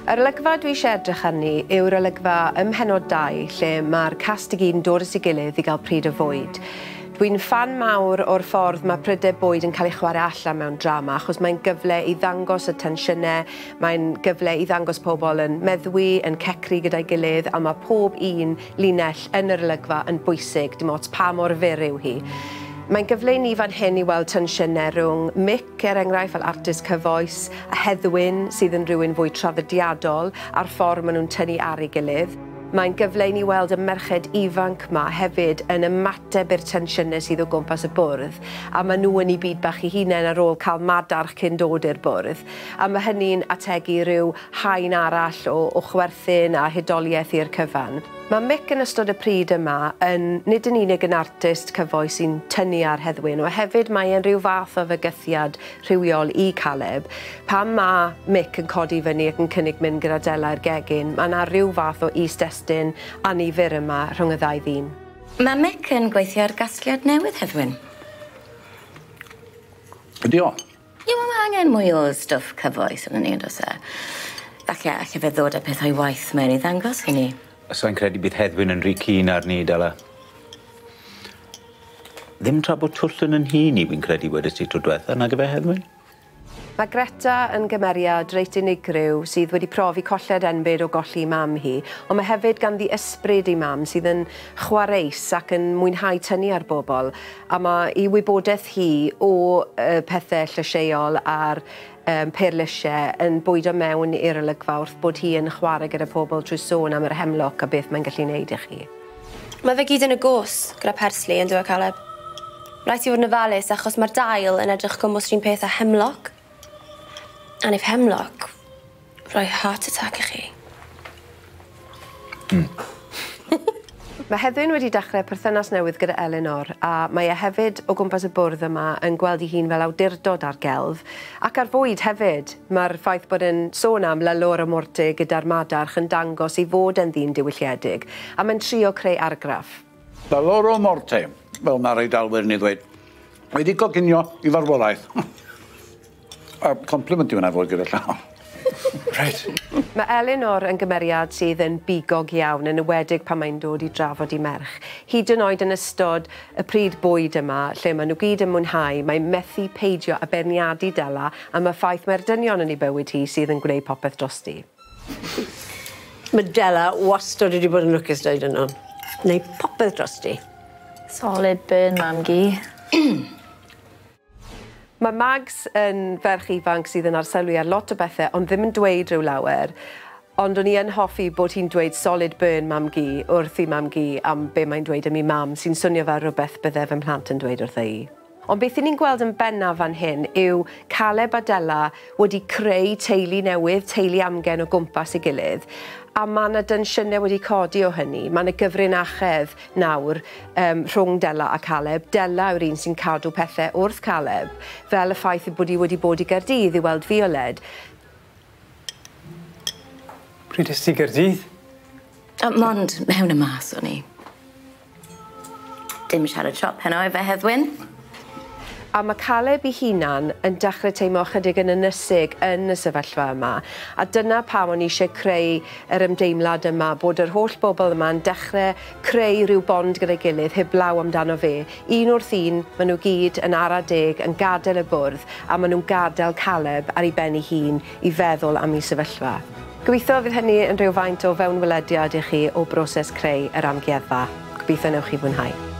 Yr olygfa dwi eisiau edrych arni yw'r olygfa ym Mhenod 2, lle mae'r cast i gyd yn dod at ei gilydd i gael pryd o fwyd. Dwi'n fan mawr o'r ffordd mae prydau bwyd yn cael ei chwarae allan mewn drama, achos mae'n gyfle i ddangos y tensiynau, mae'n gyfle i ddangos pobl yn meddwi, yn cecri gyda'i gilydd, a mae pob un linell yn yr olygfa yn bwysig, dim ots pa mor fyr yw hi. Mae'n gyfle i ni fan hyn i weld tensiynau rhwng Mick, enghraifft, fel artist cyfoes, a Heddwyn, sydd yn rhywun fwy traddodiadol, a'r ffordd maen nhw'n tynnu ar ei gilydd. Mae'n gyfle i ni weld y merched ifanc yma hefyd yn ymateb i'r tensiynau sydd o gwmpas y bwrdd, a maen nhw yn ei byd bach eu hunain ar ôl cael madarch cyn dod i'r bwrdd. A mae hynny'n ategu rhyw haen arall o chwerthin a hudoliaeth i'r cyfan. Mae Mick yn ystod y pryd yma nid yn unig yn artist cyfoes sy'n tynnu ar Heddwyn, ond hefyd mae e'n rhyw fath o fygythiad rhywiol i Caleb. Pan mae Mick yn codi fyny ac yn cynnig mynd gyda Dela i'r gegin, mae yna rhyw fath o is-destun annifyr yma rhwng y ddau ddyn. Mae Mick yn gweithio ar gasgliad newydd, Heddwyn. Ydi o? Ie, mae angen mwy o stwff cyfoes yn ni, dos e. Falle fe ddod â pethau waith mewn i ddangos i ni. Sa'n credu bydd Heddwyn yn rhy keen ar ni, Dela. Ddim tra bod twll yn hŷn i fi'n credu wedys ti tro diwetha, nag efe Heddwyn? Mae Greta yn gymeriad reit unigryw sydd wedi profi colled enbyd o golli mam hi, ond mae hefyd ganddi ysbryd i mam sydd yn chwareus ac yn mwynhau tynnu ar bobl, a mae ei wybodaeth hi o pethau llysieuol a'r peirlysiau yn bwydo mewn i'r olygfa wrth bod hi yn chwarae gyda pobl trwy sôn am yr hemloc a beth mae'n gallu gwneud i chi. Mae fe gyd yn y gos gyda Persli yn dweud Caleb. Rhaid i fod yn ofalus achos mae'r dail yn edrych gwmws rhywun peth â hemloc. A nef hemloc, rhoi heart attack i chi. Mae Heddwyn wedi dechrau perthynas newydd gyda Elinor, a mae e hefyd o gwmpas y bwrdd yma yn gweld ei hun fel awdurdod ar gelf, ac ar fwyd hefyd. Mae'r ffaith bod yn sôn am lylwr y morte gyda'r madarch yn dangos i fod yn ddyn diwylliedig, a mae'n trio creu argraff. Lylwr o morte, fel mae'r Eidalwyr ni ddweud, wedi coginio i farwolaeth. A compliment i hwnna fod gyda llaw. Right. Mae Elinor yn gymeriad sydd yn bigog iawn, yn ywedig pan mae'n dod i drafod i merch. Hyd yn oed yn ystod y pryd bwyd yma, lle maen nhw gyd yn mwynhau, mae methu peidio a berniadu Dela am y ffaith mae'r dynion yn ei bywyd hi sydd yn gwneud popeth drosti. Mae Dela wastad wedi bod yn lwcus dweud yno. Neu popeth drosti. Solid burn, mam-gi. Mae Mags yn ferch ifanc sydd yn arsylwi ar lot o bethau, ond ddim yn dweud rhyw lawer. Ond o'n i yn hoffi bod hi'n dweud solid burn mam-gi wrth i mam-gi am be mae'n dweud am ei mam, sy'n swnio fel rhywbeth byddai fy mhlant yn dweud wrtho i. Ond beth ni'n gweld yn bennaf fan hyn yw Caleb a Dela wedi creu teulu newydd, teulu amgen o gwmpas ei gilydd, a mae yna densiynau wedi codi o hynny. Mae yna gyfrinachedd nawr rhwng Dela a Caleb. Dela yw'r un sy'n cadw pethau wrth Caleb, fel y ffaith bod hi wedi bod i Gaerdydd i weld fioled. Pryd ys ti Gaerdydd? Mond mewn y mas o'n i. Dim siarad siop heno efe Heddwyn. A mae Caleb ei hunan yn dechrau teimlo chydig yn ynysig yn y sefyllfa yma. A dyna pam o'n i eisiau creu yr ymdeimlad yma, bod yr holl bobl yma yn dechrau creu rhyw bond gyda'i gilydd heblaw amdano fe. Un wrth un, maen nhw gyd yn ara deg, yn gadael y bwrdd, a maen nhw'n gadael Caleb ar ei ben ei hun i feddwl am ei sefyllfa. Gobeithio fydd hynny yn rhyw faint o fewnwelediad i chi o broses creu Yr Amgueddfa. Gobeithio newch chi fwynhau.